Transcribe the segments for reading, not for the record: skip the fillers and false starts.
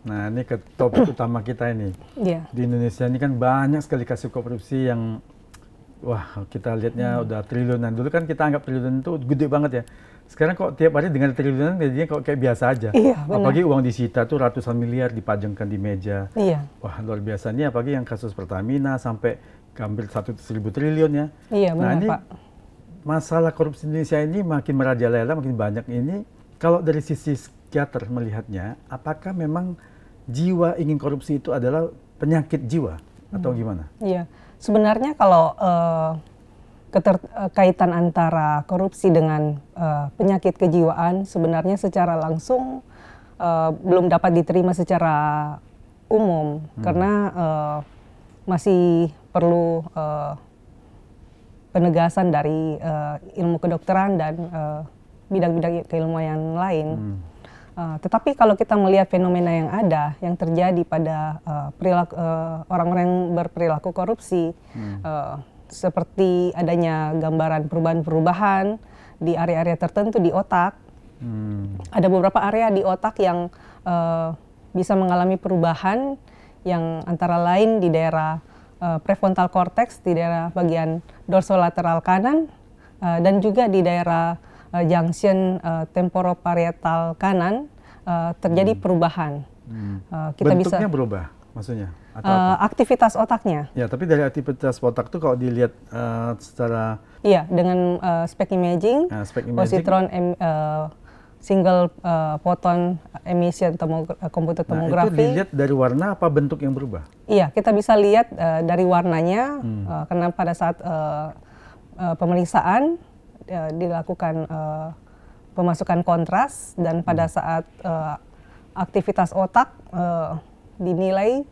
Nah, ini ke topik utama kita ini. Iya. Di Indonesia ini kan banyak sekali kasus korupsi yang, wah, kita lihatnya udah triliunan. Dulu kan kita anggap triliunan itu gede banget ya. Sekarang kok tiap hari dengan triliunan jadinya kok kayak biasa aja. Iya, benar. Apalagi uang disita tuh ratusan miliar dipajangkan di meja. Iya. Wah, luar biasa nih, apalagi yang kasus Pertamina sampai hampir 1.000 triliun ya. Iya, benar, nah, ini Pak. masalah korupsi Indonesia ini makin merajalela, makin banyak ini. Kalau dari sisi psikiater melihatnya, apakah memang jiwa ingin korupsi itu adalah penyakit jiwa atau gimana? Iya, sebenarnya kalau keterkaitan antara korupsi dengan penyakit kejiwaan sebenarnya secara langsung belum dapat diterima secara umum karena masih perlu penegasan dari ilmu kedokteran dan bidang-bidang keilmuan lain. Tetapi kalau kita melihat fenomena yang ada, yang terjadi pada orang-orang yang berperilaku korupsi, seperti adanya gambaran perubahan-perubahan di area-area tertentu di otak. Ada beberapa area di otak yang bisa mengalami perubahan, yang antara lain di daerah prefrontal cortex, di daerah bagian dorsolateral kanan, dan juga di daerah junction temporoparietal kanan terjadi perubahan. Kita bentuknya berubah, maksudnya? Atau aktivitas otaknya. Ya, tapi dari aktivitas otak itu kalau dilihat secara... Iya, dengan SPECT imaging, positron single photon emission komputer tomografi. Itu dilihat dari warna apa bentuk yang berubah? Iya, kita bisa lihat dari warnanya, karena pada saat pemeriksaan dilakukan pemasukan kontras, dan pada saat aktivitas otak dinilai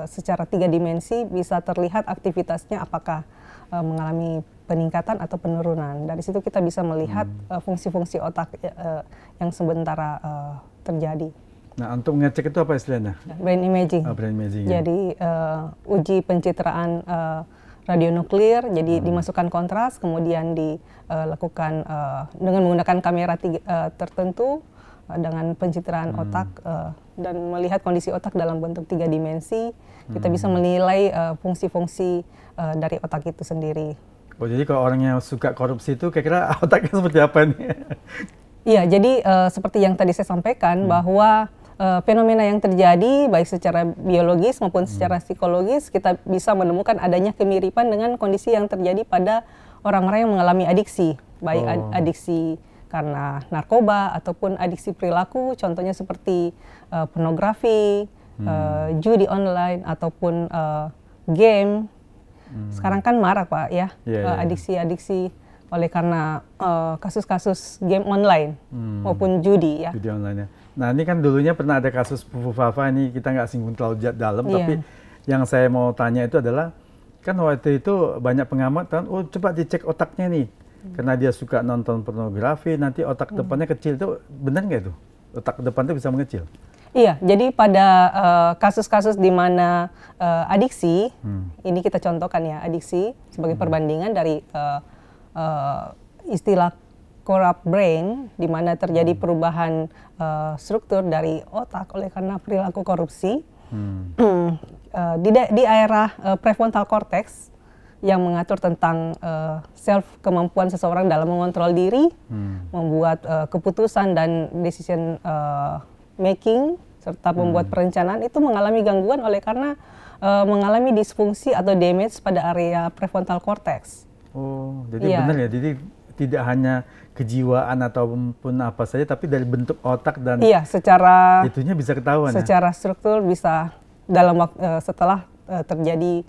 secara 3 dimensi, bisa terlihat aktivitasnya apakah mengalami peningkatan atau penurunan. Dari situ kita bisa melihat fungsi-fungsi otak yang sementara terjadi. Nah, untuk mengecek itu apa istilahnya? Brain imaging. Brain imaging. Jadi uji pencitraan radionuklir, jadi dimasukkan kontras, kemudian dilakukan dengan menggunakan kamera tertentu dengan pencitraan otak dan melihat kondisi otak dalam bentuk 3 dimensi, kita bisa menilai fungsi-fungsi dari otak itu sendiri. Oh, jadi kalau orang yang suka korupsi itu kira-kira otaknya seperti apa nih? Iya, jadi seperti yang tadi saya sampaikan bahwa fenomena yang terjadi baik secara biologis maupun secara psikologis, kita bisa menemukan adanya kemiripan dengan kondisi yang terjadi pada orang-orang yang mengalami adiksi, baik adiksi karena narkoba ataupun adiksi perilaku, contohnya seperti pornografi, judi online ataupun game. Sekarang kan marak, Pak, ya, adiksi-adiksi oleh karena kasus-kasus game online maupun judi, ya. Judi online, ya. Nah, ini kan dulunya pernah ada kasus Fufu Fafa, ini kita nggak singgung terlalu dalam, tapi yang saya mau tanya itu adalah, kan waktu itu banyak pengamat kan, oh coba dicek otaknya nih, karena dia suka nonton pornografi, nanti otak depannya kecil, itu benar nggak itu? Otak depan itu bisa mengecil? Iya, jadi pada kasus-kasus di mana adiksi, ini kita contohkan ya, adiksi sebagai perbandingan dari istilah corrupt brain, di mana terjadi perubahan struktur dari otak oleh karena perilaku korupsi. Di area prefrontal cortex yang mengatur tentang kemampuan seseorang dalam mengontrol diri, membuat keputusan dan decision making, serta membuat perencanaan, itu mengalami gangguan oleh karena mengalami disfungsi atau damage pada area prefrontal cortex. Oh, jadi benar ya, jadi tidak hanya kejiwaan ataupun apa saja, tapi dari bentuk otak dan secara itunya bisa ketahuan. Secara struktur bisa dalam setelah terjadi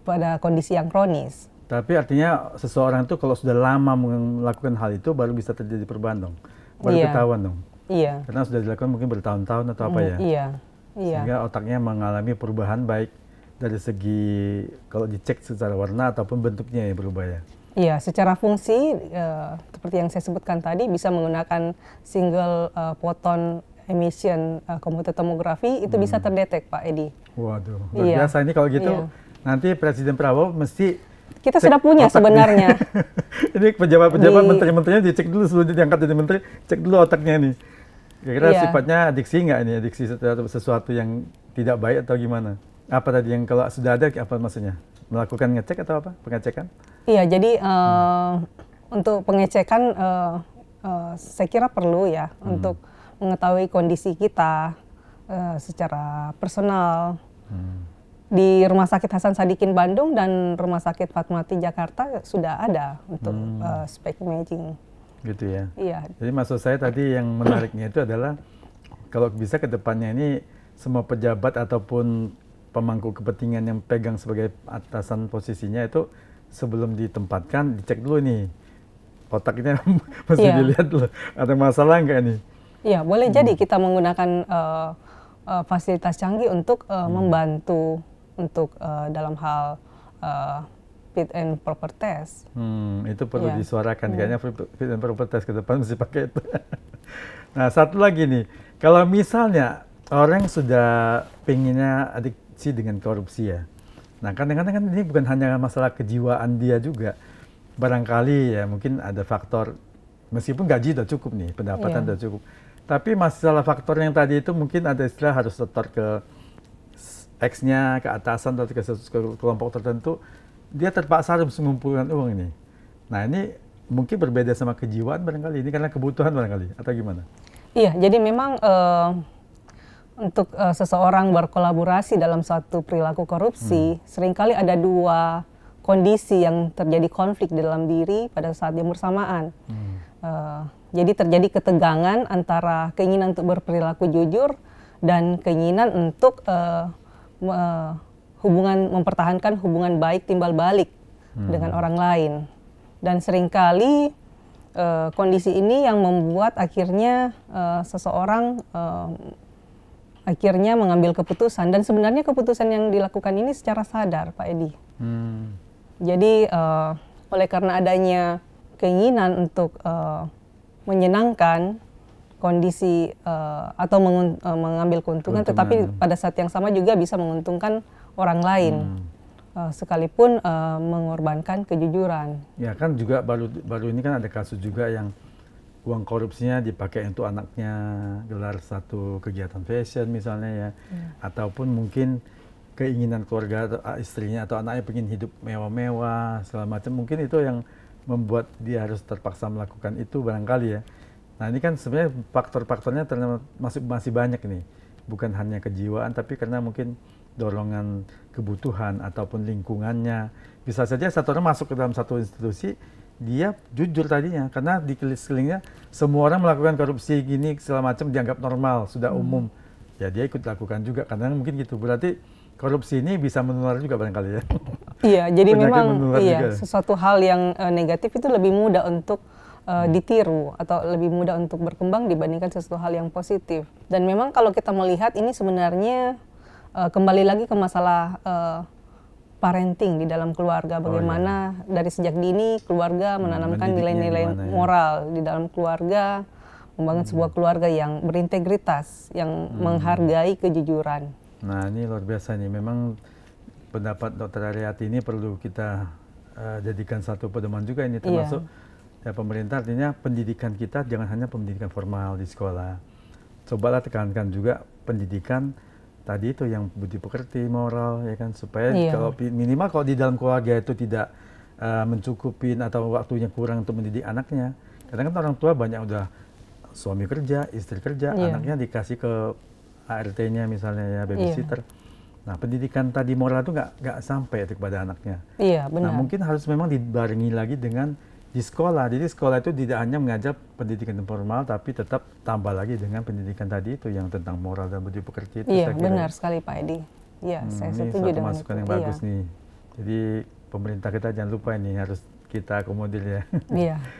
pada kondisi yang kronis. Tapi artinya seseorang itu kalau sudah lama melakukan hal itu baru bisa terjadi perubahan dong, baru ketahuan dong. Iya. Karena sudah dilakukan mungkin bertahun-tahun atau apa ya. Iya. Sehingga otaknya mengalami perubahan baik dari segi kalau dicek secara warna ataupun bentuknya yang berubah ya. Iya, secara fungsi seperti yang saya sebutkan tadi bisa menggunakan single photon emission komputer tomografi, itu bisa terdetek, Pak Edi. Waduh, luar biasa ini kalau gitu. Nanti Presiden Prabowo mesti kita sudah punya sebenarnya. Ini pejabat-pejabat menteri-menterinya dicek dulu sebelum diangkat jadi menteri, cek dulu otaknya nih. Kira-kira Iya. sifatnya adiksi nggak ini? Adiksi sesuatu yang tidak baik atau gimana? Apa tadi yang kalau sudah ada apa maksudnya? Melakukan ngecek atau apa? Pengecekan? Iya, jadi untuk pengecekan saya kira perlu ya untuk mengetahui kondisi kita secara personal. Di Rumah Sakit Hasan Sadikin Bandung dan Rumah Sakit Fatmawati Jakarta sudah ada untuk spek imaging. Gitu ya. Iya. Jadi maksud saya tadi yang menariknya itu adalah kalau bisa ke depannya ini semua pejabat ataupun pemangku kepentingan yang pegang sebagai atasan posisinya itu sebelum ditempatkan dicek dulu nih otaknya mesti dilihat dulu ada masalah nggak nih. Iya, boleh jadi kita menggunakan fasilitas canggih untuk membantu untuk dalam hal fit and proper test. Itu perlu disuarakan kayaknya fit and proper test ke depan mesti pakai itu. Nah, satu lagi nih, kalau misalnya orang sudah pengennya adiksi dengan korupsi ya. Nah, kadang-kadang kan ini bukan hanya masalah kejiwaan dia juga. Barangkali ya mungkin ada faktor, meskipun gaji udah cukup nih, pendapatan udah cukup. Tapi masalah faktor yang tadi itu mungkin ada istilah harus setor ke X-nya, ke atasan, atau ke kelompok tertentu. Dia terpaksa harus mengumpulkan uang ini. Nah, ini mungkin berbeda sama kejiwaan barangkali. Ini karena kebutuhan barangkali, atau gimana? Iya, jadi memang untuk seseorang berkolaborasi dalam suatu perilaku korupsi, seringkali ada dua kondisi yang terjadi konflik di dalam diri pada saat yang bersamaan. Jadi terjadi ketegangan antara keinginan untuk berperilaku jujur dan keinginan untuk mempertahankan hubungan baik timbal balik dengan orang lain. Dan seringkali kondisi ini yang membuat akhirnya seseorang akhirnya mengambil keputusan, dan sebenarnya keputusan yang dilakukan ini secara sadar, Pak Edi. Jadi oleh karena adanya keinginan untuk menyenangkan kondisi atau mengambil keuntungan, tetapi pada saat yang sama juga bisa menguntungkan orang lain, sekalipun mengorbankan kejujuran. Ya kan juga baru ini kan ada kasus juga yang uang korupsinya dipakai untuk anaknya gelar satu kegiatan fashion misalnya ya, ataupun mungkin keinginan keluarga atau istrinya atau anaknya pengen hidup mewah-mewah segala macam, mungkin itu yang membuat dia harus terpaksa melakukan itu barangkali ya. Nah, ini kan sebenarnya faktor-faktornya masih banyak nih, bukan hanya kejiwaan tapi karena mungkin dorongan kebutuhan ataupun lingkungannya. Bisa saja satu orang masuk ke dalam satu institusi, dia jujur tadinya karena di sekelilingnya semua orang melakukan korupsi gini segala macam dianggap normal, sudah umum. Ya dia ikut lakukan juga karena mungkin gitu. Berarti korupsi ini bisa menular juga barangkali ya. Iya, jadi Penyakit memang sesuatu hal yang negatif itu lebih mudah untuk ditiru atau lebih mudah untuk berkembang dibandingkan sesuatu hal yang positif. Dan memang kalau kita melihat ini sebenarnya kembali lagi ke masalah parenting di dalam keluarga, bagaimana dari sejak dini keluarga menanamkan nilai-nilai moral di dalam keluarga, membangun sebuah keluarga yang berintegritas, yang menghargai kejujuran. Nah, ini luar biasa nih, memang pendapat Dr. Aryati ini perlu kita jadikan satu pedoman juga ini, termasuk ya pemerintah, artinya pendidikan kita jangan hanya pendidikan formal di sekolah. Cobalah tekankan juga pendidikan tadi itu yang budi pekerti, moral ya kan, supaya kalau minimal kalau di dalam keluarga itu tidak mencukupin atau waktunya kurang untuk mendidik anaknya. Kadang kan orang tua banyak udah suami kerja, istri kerja, anaknya dikasih ke ART-nya misalnya ya, babysitter. Nah, pendidikan tadi moral itu nggak sampai itu kepada anaknya. Iya, benar. Nah, mungkin harus memang dibarengi lagi dengan di sekolah. Jadi sekolah itu tidak hanya mengajar pendidikan formal, tapi tetap tambah lagi dengan pendidikan tadi itu yang tentang moral dan budi pekerti itu. Iya, benar sekali Pak Edi. Iya, saya setuju dengan masukan yang bagus nih. Jadi pemerintah kita jangan lupa ini harus kita akomodir ya. Iya.